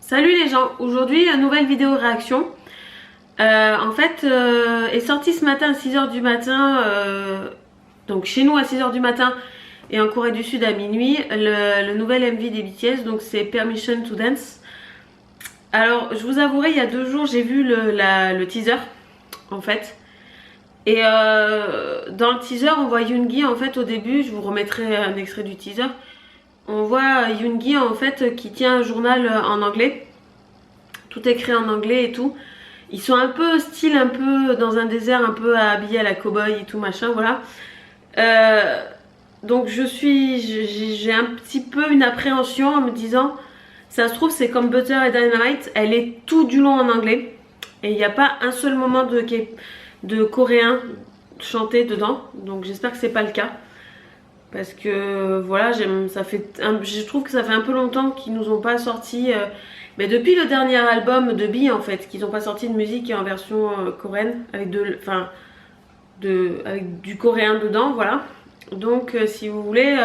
Salut les gens, aujourd'hui une nouvelle vidéo réaction. En fait, est sorti ce matin à 6h du matin, donc chez nous à 6h du matin et en Corée du Sud à minuit, le nouvel MV des BTS, donc c'est Permission to Dance. Alors je vous avouerai, il y a 2 jours j'ai vu le teaser en fait. Et dans le teaser on voit Yoongi en fait au début, je vous remettrai un extrait du teaser. On voit Yoongi en fait qui tient un journal en anglais. Tout écrit en anglais et tout. Ils sont un peu style, un peu dans un désert, un peu habillés à la cow-boy et tout machin, voilà. Donc j'ai un petit peu une appréhension en me disant, ça se trouve c'est comme Butter et Dynamite, elle est tout du long en anglais. Et il n'y a pas un seul moment de coréen chanté dedans. Donc j'espère que c'est pas le cas. Parce que voilà, je trouve que ça fait un peu longtemps qu'ils nous ont pas sorti, mais depuis le dernier album de B en fait, qu'ils n'ont pas sorti de musique en version coréenne, avec avec du coréen dedans, voilà. Donc si vous voulez,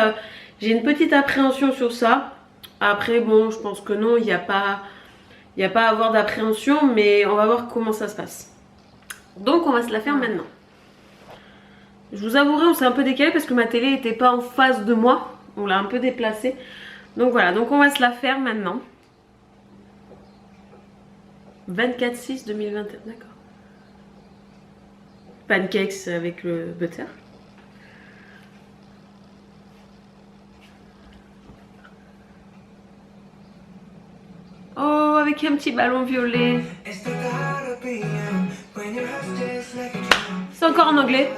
j'ai une petite appréhension sur ça. Après bon, je pense que non, il n'y a pas à avoir d'appréhension, mais on va voir comment ça se passe. Donc on va se la faire maintenant. Je vous avouerai, on s'est un peu décalé parce que ma télé n'était pas en face de moi. On l'a un peu déplacée. Donc voilà, donc on va se la faire maintenant. 24/6/2021, d'accord. Pancakes avec le butter. Oh, avec un petit ballon violet. C'est encore en anglais.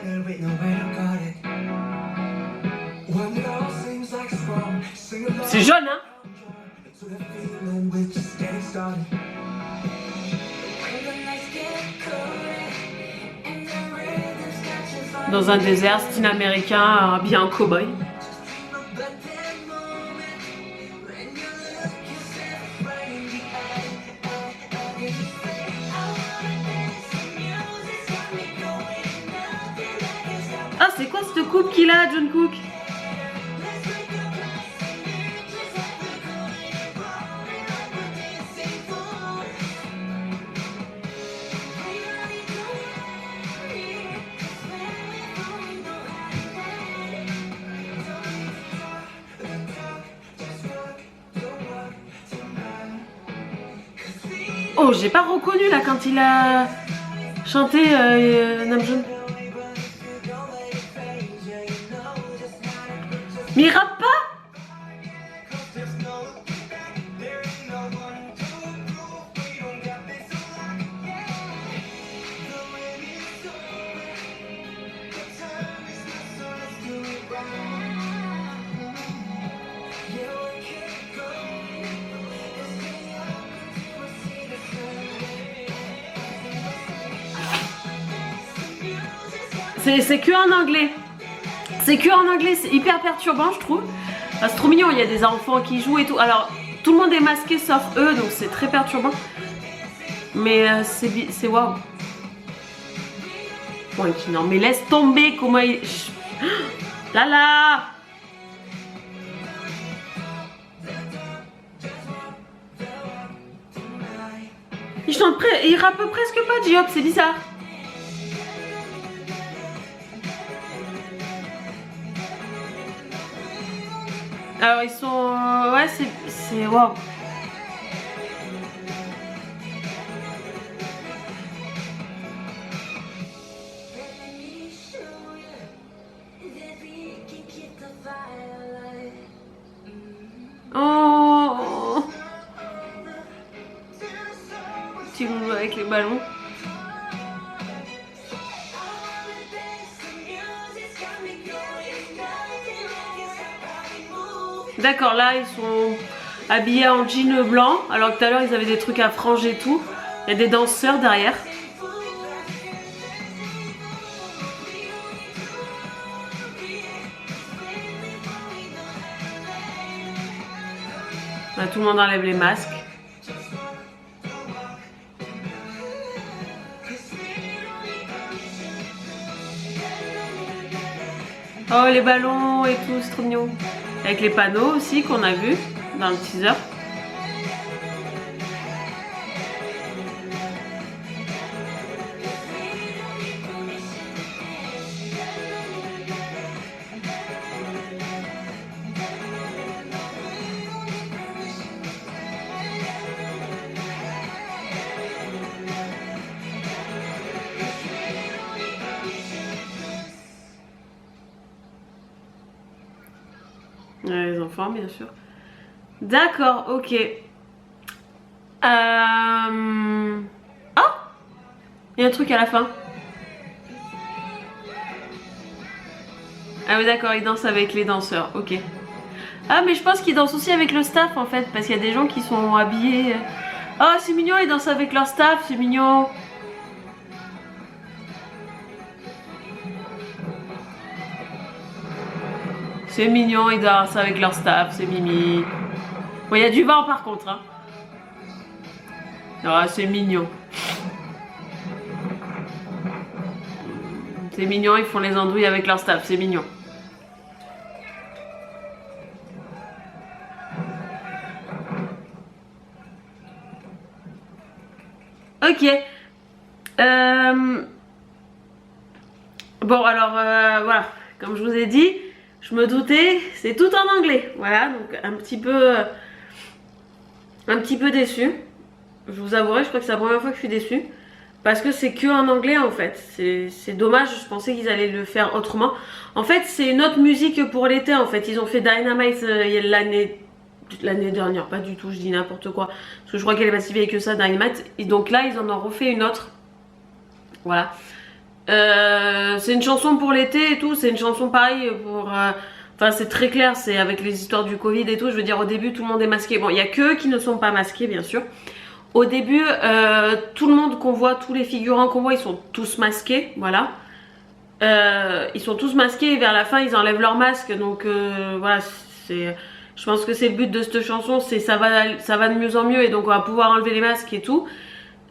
C'est jaune, hein? Dans un désert, style américain, habillé en cow-boy. Ah, c'est quoi cette coupe qu'il a, Jungkook? Oh, j'ai pas reconnu là quand il a chanté Namjoon. Mais il rappe pas? C'est que en anglais. C'est que en anglais, c'est hyper perturbant je trouve. C'est trop mignon, il y a des enfants qui jouent et tout. Alors tout le monde est masqué sauf eux, donc c'est très perturbant. Mais c'est waouh. Bon, non mais laisse tomber comment il... Là là. Il rappe presque pas J-Hope, c'est bizarre. Alors ils sont... ouais, c'est waouh. Oh, petit loulou avec les ballons. D'accord, là ils sont habillés en jean blanc, alors que tout à l'heure ils avaient des trucs à franges et tout. Il y a des danseurs derrière. Là, tout le monde enlève les masques. Oh, les ballons et tout, c'est trop mignon. Avec les panneaux aussi qu'on a vu dans le teaser. enfants bien sûr. D'accord, ok. Oh, il y a un truc à la fin. Ah oui d'accord, il danse avec les danseurs, ok. Ah mais je pense qu'il danse aussi avec le staff en fait, parce qu'il y a des gens qui sont habillés. Oh c'est mignon, ils dansent avec leur staff, c'est mignon. C'est mignon, ils dansent avec leur staff, c'est mimi. Bon, il y a du vent par contre. Hein. Ah, c'est mignon. C'est mignon, ils font les andouilles avec leur staff, c'est mignon. Ok. Bon, alors, voilà. Comme je vous ai dit, je me doutais, c'est tout en anglais. Voilà, donc un petit peu déçue. Je vous avouerai, je crois que c'est la première fois que je suis déçue. Parce que c'est que en anglais en fait. C'est dommage, je pensais qu'ils allaient le faire autrement. En fait, c'est une autre musique pour l'été en fait. Ils ont fait Dynamite l'année dernière, pas du tout, je dis n'importe quoi. Parce que je crois qu'elle est pas si vieille que ça, Dynamite. Et donc là, ils en ont refait une autre. Voilà. C'est une chanson pour l'été et tout. C'est une chanson pareille pour... Enfin, c'est très clair, c'est avec les histoires du Covid et tout. Je veux dire, au début, tout le monde est masqué. Bon, il y a que eux qui ne sont pas masqués, bien sûr. Au début, tout le monde qu'on voit, tous les figurants qu'on voit, ils sont tous masqués, voilà. Ils sont tous masqués et vers la fin, ils enlèvent leur masque. Donc voilà, je pense que c'est le but de cette chanson, c'est ça va de mieux en mieux et donc on va pouvoir enlever les masques et tout.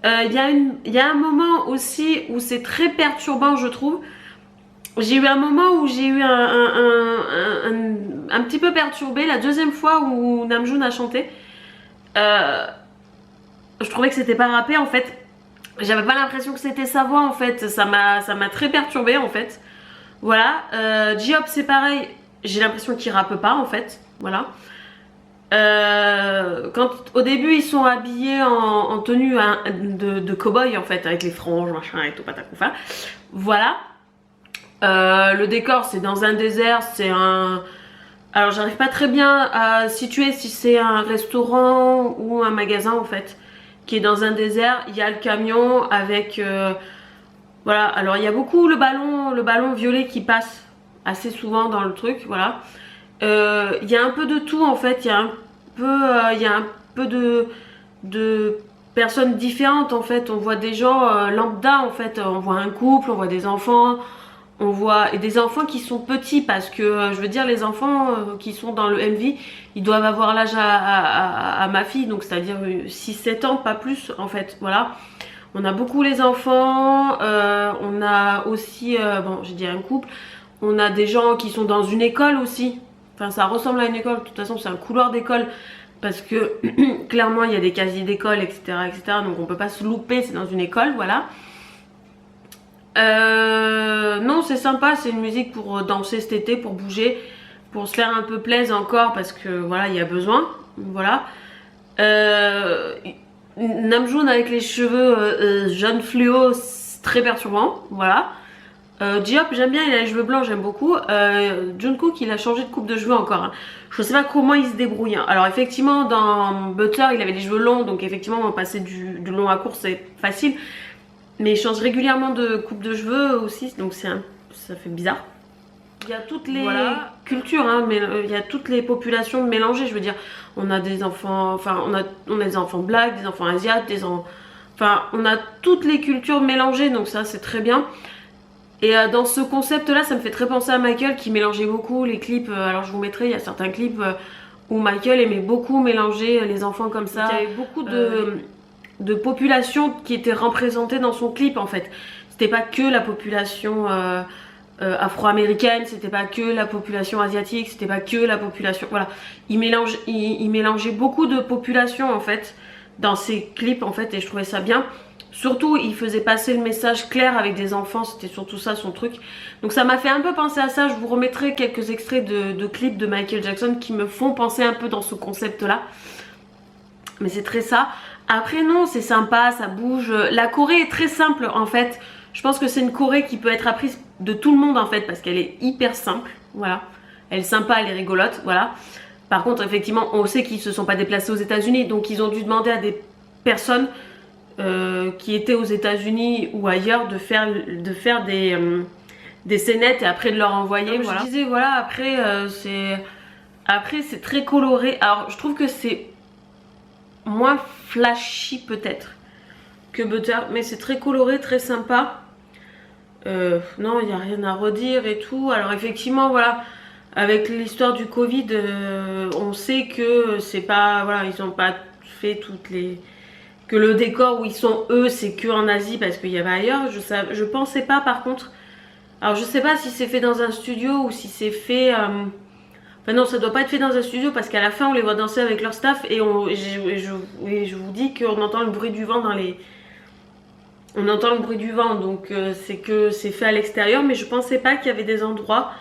Il y a un moment aussi où c'est très perturbant, je trouve. J'ai eu un moment où j'ai eu un petit peu perturbé, la deuxième fois où Namjoon a chanté. Je trouvais que c'était pas rappé en fait. J'avais pas l'impression que c'était sa voix en fait. Ça m'a très perturbée en fait. Voilà. J-Hope c'est pareil. J'ai l'impression qu'il rappe pas en fait. Voilà. Quand au début ils sont habillés en tenue de cow-boy en fait. Avec les franges machin et tout patacoufa. Voilà. Le décor c'est dans un désert. C'est un... Alors j'arrive pas très bien à situer si c'est un restaurant ou un magasin en fait. Qui est dans un désert, il y a le camion avec voilà, alors il y a beaucoup le ballon violet qui passe assez souvent dans le truc, voilà. Il y a un peu de tout en fait, il y a un peu de personnes différentes en fait, on voit des gens lambda en fait, on voit un couple, on voit des enfants, on voit et des enfants qui sont petits parce que je veux dire les enfants qui sont dans le MV ils doivent avoir l'âge à ma fille donc c'est à dire 6-7 ans pas plus en fait voilà. On a beaucoup les enfants, on a aussi bon j'ai dit un couple, on a des gens qui sont dans une école aussi, enfin ça ressemble à une école, de toute façon c'est un couloir d'école parce que clairement il y a des casiers d'école etc donc on peut pas se louper, c'est dans une école voilà. Non c'est sympa, c'est une musique pour danser cet été, pour bouger, pour se faire un peu plaisir encore parce que voilà il y a besoin, voilà. Namjoon avec les cheveux jaune fluo, très perturbant, voilà. J-Hope j'aime bien, il a les cheveux blancs, j'aime beaucoup. Jungkook il a changé de coupe de cheveux encore, hein. Je sais pas comment il se débrouille, hein. Alors effectivement dans Butter il avait les cheveux longs donc effectivement passer du long à court c'est facile. Mais il change régulièrement de coupe de cheveux aussi, donc ça fait bizarre. Il y a toutes les cultures, hein, mais il y a toutes les populations mélangées, je veux dire. On a des enfants, enfin on a des enfants blacks, des enfants asiates, enfin on a toutes les cultures mélangées, donc ça c'est très bien. Et dans ce concept là, ça me fait très penser à Michael qui mélangeait beaucoup les clips. Alors je vous mettrai, il y a certains clips où Michael aimait beaucoup mélanger les enfants comme ça. Il y avait beaucoup de population qui était représentée dans son clip en fait. C'était pas que la population afro-américaine, c'était pas que la population asiatique, c'était pas que la population... Voilà, il mélangeait beaucoup de populations en fait dans ses clips en fait et je trouvais ça bien. Surtout il faisait passer le message clair avec des enfants, c'était surtout ça son truc. Donc ça m'a fait un peu penser à ça, je vous remettrai quelques extraits de clips de Michael Jackson qui me font penser un peu dans ce concept là. Mais c'est très ça. Après non c'est sympa, ça bouge. La choré est très simple en fait. Je pense que c'est une choré qui peut être apprise de tout le monde en fait parce qu'elle est hyper simple. Voilà. Elle est sympa, elle est rigolote. Voilà. Par contre, effectivement, on sait qu'ils se sont pas déplacés aux États-Unis, donc ils ont dû demander à des personnes qui étaient aux États-Unis ou ailleurs de faire des scénettes et après de leur envoyer. Voilà. Je disais, voilà, après c'est très coloré. Alors, je trouve que c'est moins flashy peut-être que Butter, mais c'est très coloré, très sympa. Non, il n'y a rien à redire et tout. Alors effectivement, voilà, avec l'histoire du Covid, on sait que c'est pas, voilà, ils n'ont pas fait toutes les... Que le décor où ils sont eux, c'est que en Asie parce qu'il y avait ailleurs. Je pensais pas par contre. Alors je sais pas si c'est fait dans un studio ou si c'est fait... Enfin non, ça doit pas être fait dans un studio parce qu'à la fin on les voit danser avec leur staff et je vous dis qu'on entend le bruit du vent dans les... On entend le bruit du vent, donc c'est que c'est fait à l'extérieur, mais je pensais pas qu'il y avait des endroits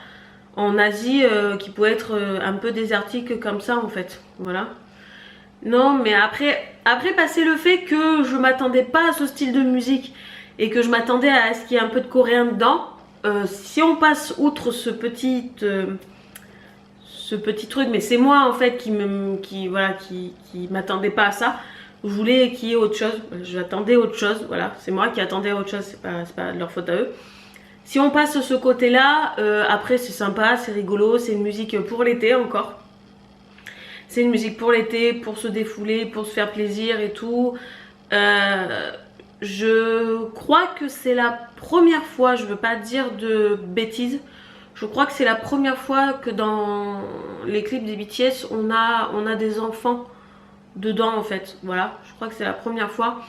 en Asie qui pouvaient être un peu désertiques comme ça en fait. Voilà. Non, mais après passer le fait que je m'attendais pas à ce style de musique et que je m'attendais à ce qu'il y ait un peu de coréen dedans, si on passe outre ce petit truc, mais c'est moi en fait qui m'attendais pas à ça. Je voulais qu'il y ait autre chose, j'attendais autre chose, voilà, c'est moi qui attendais autre chose, c'est pas de leur faute à eux. Si on passe ce côté là, après c'est sympa, c'est rigolo, c'est une musique pour l'été encore. C'est une musique pour l'été, pour se défouler, pour se faire plaisir et tout. Je crois que c'est la première fois, je veux pas dire de bêtises, je crois que c'est la première fois que dans les clips des BTS, on a des enfants dedans en fait. Voilà, je crois que c'est la première fois.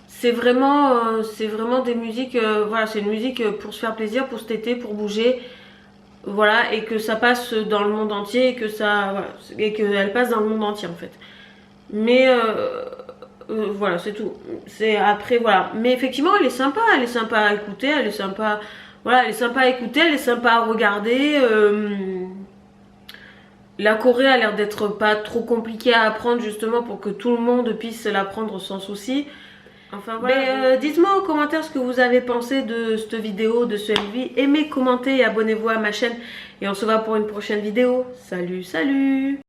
C'est vraiment des musiques, voilà, c'est une musique pour se faire plaisir, pour cet été, pour bouger. Voilà, et que ça passe dans le monde entier et que ça, voilà, et qu'elle passe dans le monde entier en fait. Mais voilà, c'est tout. C'est après voilà, mais effectivement elle est sympa à écouter, elle est sympa, voilà, elle est sympa à écouter, elle est sympa à regarder. La Corée a l'air d'être pas trop compliquée à apprendre justement pour que tout le monde puisse l'apprendre sans souci. Enfin voilà. Dites-moi en commentaire ce que vous avez pensé de cette vidéo, de ce MV. Aimez, commentez et abonnez-vous à ma chaîne. Et on se voit pour une prochaine vidéo. Salut, salut!